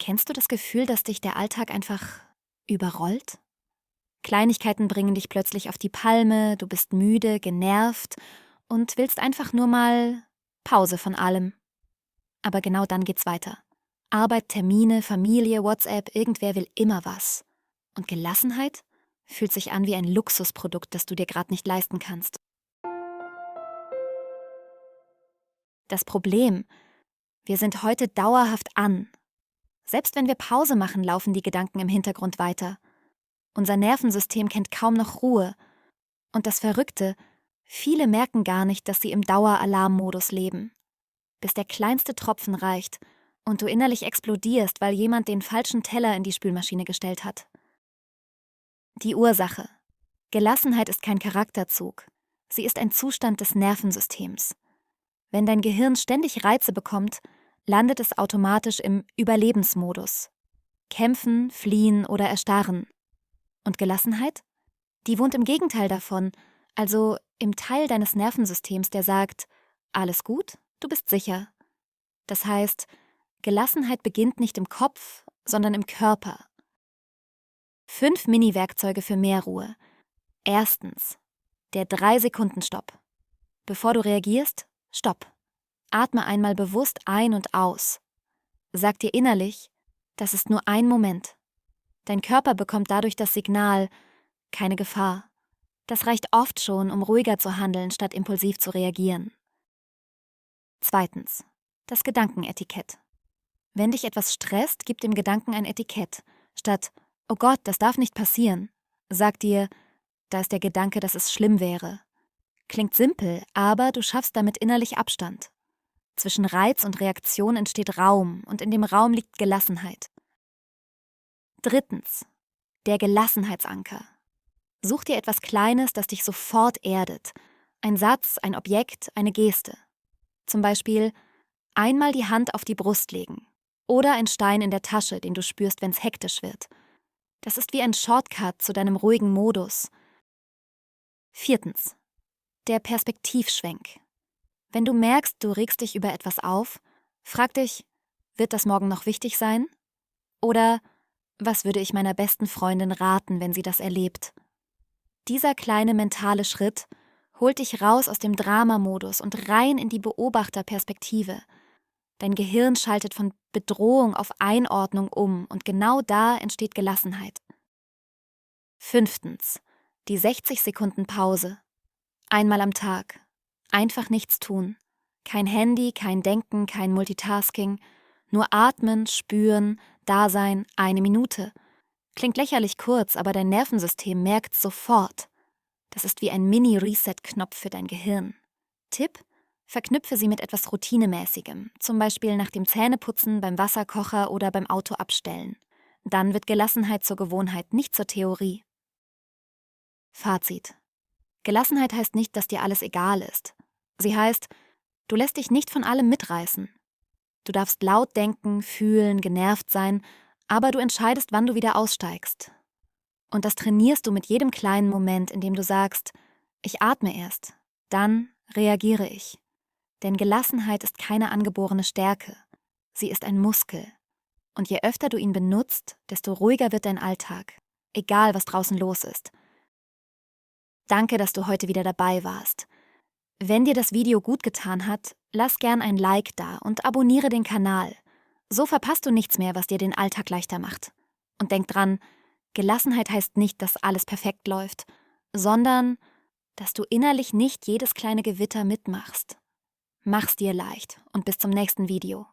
Kennst du das Gefühl, dass dich der Alltag einfach überrollt? Kleinigkeiten bringen dich plötzlich auf die Palme, du bist müde, genervt und willst einfach nur mal Pause von allem. Aber genau dann geht's weiter. Arbeit, Termine, Familie, WhatsApp, irgendwer will immer was. Und Gelassenheit fühlt sich an wie ein Luxusprodukt, das du dir gerade nicht leisten kannst. Das Problem, wir sind heute dauerhaft an. Selbst wenn wir Pause machen, laufen die Gedanken im Hintergrund weiter. Unser Nervensystem kennt kaum noch Ruhe. Und das Verrückte, viele merken gar nicht, dass sie im Daueralarmmodus leben. Bis der kleinste Tropfen reicht und du innerlich explodierst, weil jemand den falschen Teller in die Spülmaschine gestellt hat. Die Ursache. Gelassenheit ist kein Charakterzug. Sie ist ein Zustand des Nervensystems. Wenn dein Gehirn ständig Reize bekommt, landet es automatisch im Überlebensmodus. Kämpfen, fliehen oder erstarren. Und Gelassenheit? Die wohnt im Gegenteil davon, also im Teil deines Nervensystems, der sagt, alles gut, du bist sicher. Das heißt, Gelassenheit beginnt nicht im Kopf, sondern im Körper. 5 Mini-Werkzeuge für mehr Ruhe. Erstens, der 3-Sekunden-Stopp. Bevor du reagierst, stopp. Atme einmal bewusst ein und aus. Sag dir innerlich, das ist nur ein Moment. Dein Körper bekommt dadurch das Signal, keine Gefahr. Das reicht oft schon, um ruhiger zu handeln, statt impulsiv zu reagieren. Zweitens, das Gedankenetikett. Wenn dich etwas stresst, gib dem Gedanken ein Etikett. Statt, oh Gott, das darf nicht passieren, sag dir, da ist der Gedanke, dass es schlimm wäre. Klingt simpel, aber du schaffst damit innerlich Abstand. Zwischen Reiz und Reaktion entsteht Raum und in dem Raum liegt Gelassenheit. Drittens, der Gelassenheitsanker. Such dir etwas Kleines, das dich sofort erdet. Ein Satz, ein Objekt, eine Geste. Zum Beispiel einmal die Hand auf die Brust legen oder ein Stein in der Tasche, den du spürst, wenn es hektisch wird. Das ist wie ein Shortcut zu deinem ruhigen Modus. Viertens, der Perspektivschwenk. Wenn du merkst, du regst dich über etwas auf, frag dich, wird das morgen noch wichtig sein? Oder was würde ich meiner besten Freundin raten, wenn sie das erlebt? Dieser kleine mentale Schritt holt dich raus aus dem Dramamodus und rein in die Beobachterperspektive. Dein Gehirn schaltet von Bedrohung auf Einordnung um und genau da entsteht Gelassenheit. Fünftens, die 60 Sekunden Pause. Einmal am Tag. Einfach nichts tun. Kein Handy, kein Denken, kein Multitasking. Nur atmen, spüren, da sein, 1 Minute. Klingt lächerlich kurz, aber dein Nervensystem merkt sofort. Das ist wie ein Mini-Reset-Knopf für dein Gehirn. Tipp: Verknüpfe sie mit etwas Routinemäßigem, zum Beispiel nach dem Zähneputzen, beim Wasserkocher oder beim Auto abstellen. Dann wird Gelassenheit zur Gewohnheit, nicht zur Theorie. Fazit: Gelassenheit heißt nicht, dass dir alles egal ist. Sie heißt, du lässt dich nicht von allem mitreißen. Du darfst laut denken, fühlen, genervt sein, aber du entscheidest, wann du wieder aussteigst. Und das trainierst du mit jedem kleinen Moment, in dem du sagst, ich atme erst, dann reagiere ich. Denn Gelassenheit ist keine angeborene Stärke. Sie ist ein Muskel. Und je öfter du ihn benutzt, desto ruhiger wird dein Alltag. Egal, was draußen los ist. Danke, dass du heute wieder dabei warst. Wenn dir das Video gut getan hat, lass gern ein Like da und abonniere den Kanal. So verpasst du nichts mehr, was dir den Alltag leichter macht. Und denk dran, Gelassenheit heißt nicht, dass alles perfekt läuft, sondern, dass du innerlich nicht jedes kleine Gewitter mitmachst. Mach's dir leicht und bis zum nächsten Video.